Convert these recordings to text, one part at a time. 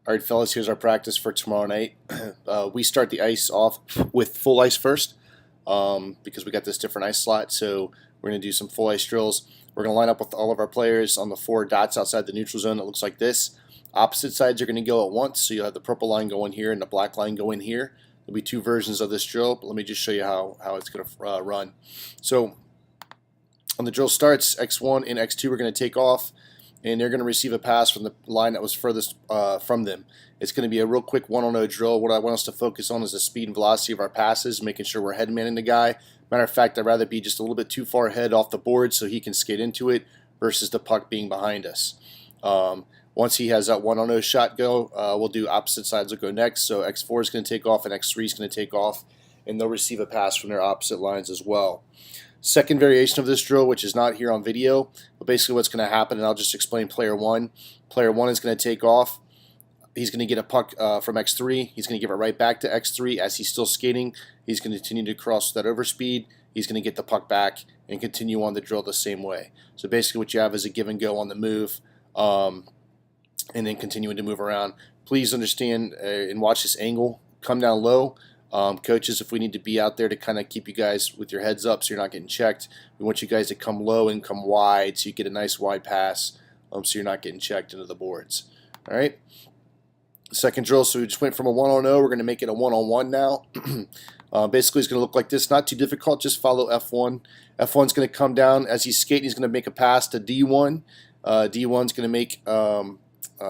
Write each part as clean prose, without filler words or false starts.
All right, fellas, here's our practice for tomorrow night. We start the ice off with full ice first because we got this different ice slot. So we're going to do some full ice drills. We're going to line up with all of our players on the 4 dots outside the neutral zone. It looks like this. Opposite sides are going to go at once. So you'll have the purple line go in here and the black line go in here. There'll be 2 versions of this drill, but let me just show you how it's going to run. So when the drill starts, X1 and X2 are going to take off, and they're going to receive a pass from the line that was furthest from them. It's going to be a real quick 1-on-0 drill. What I want us to focus on is the speed and velocity of our passes, making sure we're head-manning the guy. Matter of fact, I'd rather be just a little bit too far ahead off the board so he can skate into it versus the puck being behind us. Once he has that 1-on-0 shot go, we'll do opposite sides will go next. So X4 is going to take off and X3 is going to take off, and they'll receive a pass from their opposite lines as well. Second variation of this drill, which is not here on video, but basically what's going to happen, and I'll just explain player 1. Player 1 is going to take off. He's going to get a puck from X3. He's going to give it right back to X3 as he's still skating. He's going to continue to cross that overspeed. He's going to get the puck back and continue on the drill the same way. So basically what you have is a give and go on the move, and then continuing to move around. Please understand and watch this angle. Come down low. Coaches, if we need to be out there to kind of keep you guys with your heads up so you're not getting checked, we want you guys to come low and come wide so you get a nice wide pass so you're not getting checked into the boards. All right. Second drill, so we just went from a 1-on-0, we're going to make it a 1-on-1 now. Basically, it's going to look like this. Not too difficult, just follow F1. F1's going to come down. As he's skating, he's going to make a pass to D1. D1's going to make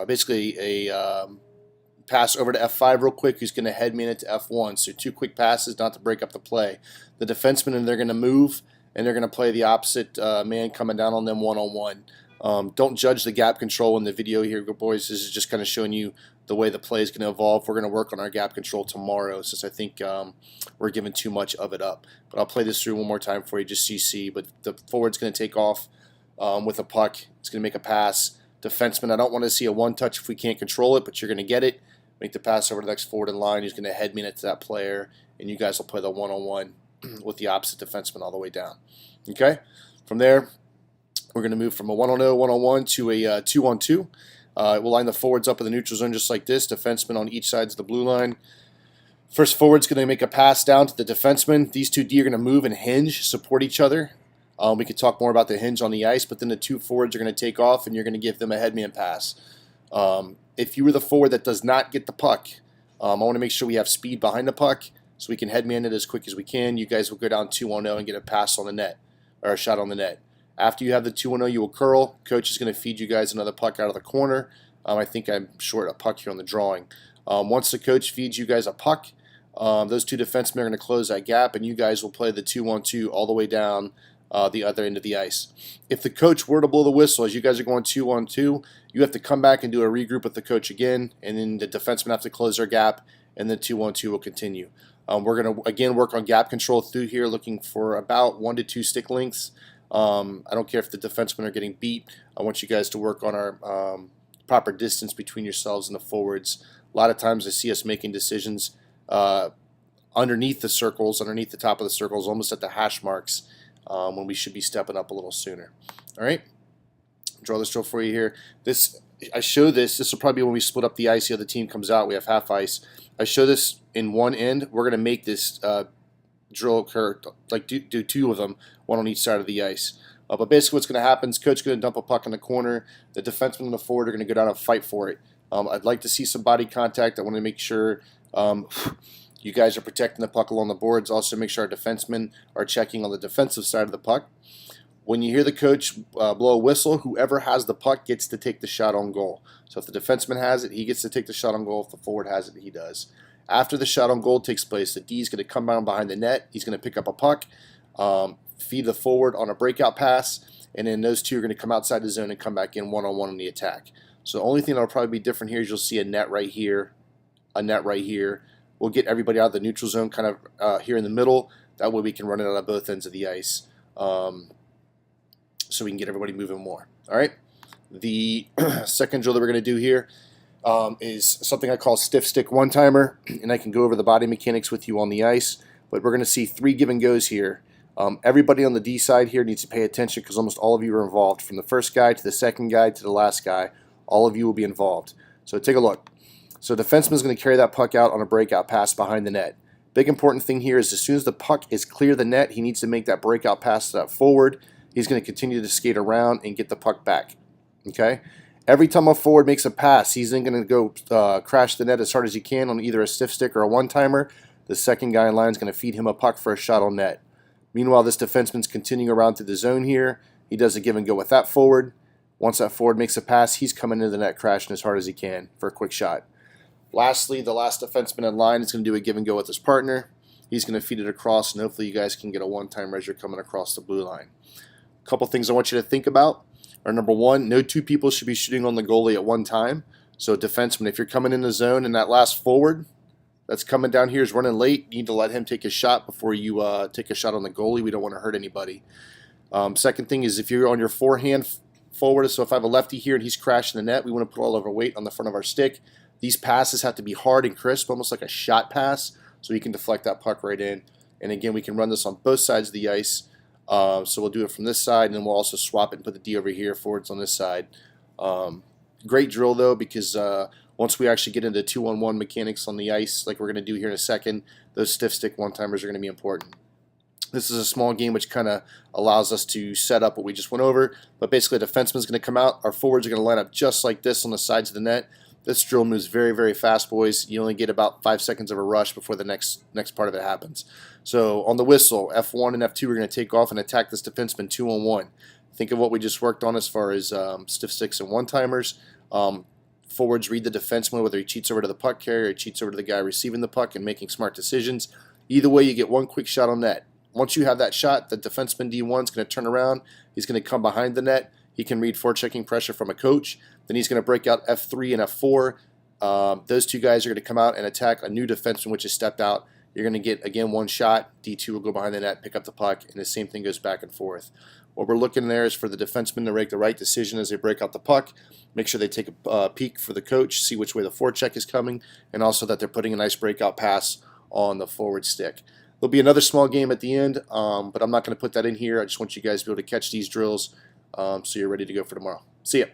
basically a pass over to F5 real quick, who's going to headman it to F1. So 2 quick passes, not to break up the play. The defensemen, and they're going to move, and they're going to play the opposite man coming down on them 1-on-1. Don't judge the gap control in the video here, boys. This is just kind of showing you the way the play is going to evolve. We're going to work on our gap control tomorrow since I think we're giving too much of it up. But I'll play this through one more time for you just so you see. But the forward's going to take off with a puck. It's going to make a pass. Defenseman, I don't want to see a one-touch if we can't control it, but you're going to get it. Make the pass over to the next forward in line. He's going to headman it to that player, and you guys will play the 1-on-1 with the opposite defenseman all the way down. Okay? From there, we're going to move from a 1-on-0, 1-on-1 to a 2-on-2. We'll line the forwards up in the neutral zone just like this. Defensemen on each side of the blue line. First forward's going to make a pass down to the defenseman. These 2 D are going to move and hinge, support each other. We could talk more about the hinge on the ice, but then the 2 forwards are going to take off, and you're going to give them a headman pass. If you were the forward that does not get the puck, I want to make sure we have speed behind the puck so we can headman it as quick as we can. You guys will go down 2-on-0 and get a pass on the net, or a shot on the net. After you have the 2-on-0, you will curl. Coach is going to feed you guys another puck out of the corner. I think I'm short a puck here on the drawing. Once the coach feeds you guys a puck, those 2 defensemen are going to close that gap, and you guys will play the 2-on-2 all the way down the other end of the ice. If the coach were to blow the whistle as you guys are going 2-on-2, you have to come back and do a regroup with the coach again, and then the defensemen have to close their gap, and the 2-on-2 will continue. We're going to, again, work on gap control through here, looking for about 1 to 2 stick lengths. I don't care if the defensemen are getting beat. I want you guys to work on our proper distance between yourselves and the forwards. A lot of times I see us making decisions underneath the circles, underneath the top of the circles, almost at the hash marks, when we should be stepping up a little sooner. All right? Draw this drill for you here. I show this. This will probably be when we split up the ice. The other team comes out. We have half ice. I show this in one end. We're going to make this drill occur, like do 2 of them, 1 on each side of the ice. But basically what's going to happen is coach is going to dump a puck in the corner. The defenseman and the forward are going to go down and fight for it. I'd like to see some body contact. I want to make sure you guys are protecting the puck along the boards. Also make sure our defensemen are checking on the defensive side of the puck. When you hear the coach blow a whistle, whoever has the puck gets to take the shot on goal. So if the defenseman has it, he gets to take the shot on goal. If the forward has it, he does. After the shot on goal takes place, the D is going to come down behind the net. He's going to pick up a puck, feed the forward on a breakout pass, and then those 2 are going to come outside the zone and come back in 1-on-1 on the attack. So the only thing that will probably be different here is you'll see a net right here, a net right here. We'll get everybody out of the neutral zone kind of here in the middle. That way we can run it out of both ends of the ice, so we can get everybody moving more. All right? The second drill that we're going to do here is something I call stiff stick one-timer, and I can go over the body mechanics with you on the ice, but we're going to see 3 give and goes here. Everybody on the D side here needs to pay attention because almost all of you are involved. From the first guy to the second guy to the last guy, all of you will be involved. So take a look. So defenseman is going to carry that puck out on a breakout pass behind the net. Big important thing here is as soon as the puck is clear the net, he needs to make that breakout pass forward. He's going to continue to skate around and get the puck back. Okay? Every time a forward makes a pass, he's then going to go crash the net as hard as he can on either a stiff stick or a one-timer. The second guy in line is going to feed him a puck for a shot on net. Meanwhile, this defenseman's continuing around through the zone here. He does a give and go with that forward. Once that forward makes a pass, he's coming into the net crashing as hard as he can for a quick shot. Lastly, the last defenseman in line is going to do a give and go with his partner. He's going to feed it across, and hopefully you guys can get a one-time measure coming across the blue line. A couple things I want you to think about are, number one, no two people should be shooting on the goalie at one time. So defenseman, if you're coming in the zone and that last forward that's coming down here is running late, you need to let him take a shot before you take a shot on the goalie. We don't want to hurt anybody. Second thing is if you're on your forehand forward, so if I have a lefty here and he's crashing the net, we want to put all of our weight on the front of our stick. These passes have to be hard and crisp, almost like a shot pass, so you can deflect that puck right in. And again, we can run this on both sides of the ice. So we'll do it from this side, and then we'll also swap it and put the D over here, forwards on this side. Great drill, though, because once we actually get into 2-on-1 mechanics on the ice, like we're going to do here in a second, those stiff stick one-timers are going to be important. This is a small game which kind of allows us to set up what we just went over. But basically, a defenseman's going to come out. Our forwards are going to line up just like this on the sides of the net. This drill moves very, very fast, boys. You only get about 5 seconds of a rush before the next part of it happens. So on the whistle, F1 and F2 are going to take off and attack this defenseman 2-on-1. Think of what we just worked on as far as stiff sticks and one-timers. Forwards read the defenseman, whether he cheats over to the puck carrier or cheats over to the guy receiving the puck and making smart decisions. Either way, you get one quick shot on net. Once you have that shot, the defenseman D1 is going to turn around. He's going to come behind the net. He can read forechecking pressure from a coach. Then he's going to break out F3 and F4. Those two guys are going to come out and attack a new defenseman which has stepped out. You're going to get, again, one shot. D2 will go behind the net, pick up the puck, and the same thing goes back and forth. What we're looking there is for the defenseman to make the right decision as they break out the puck. Make sure they take a peek for the coach, see which way the forecheck is coming, and also that they're putting a nice breakout pass on the forward stick. There'll be another small game at the end, but I'm not going to put that in here. I just want you guys to be able to catch these drills so you're ready to go for tomorrow. See ya.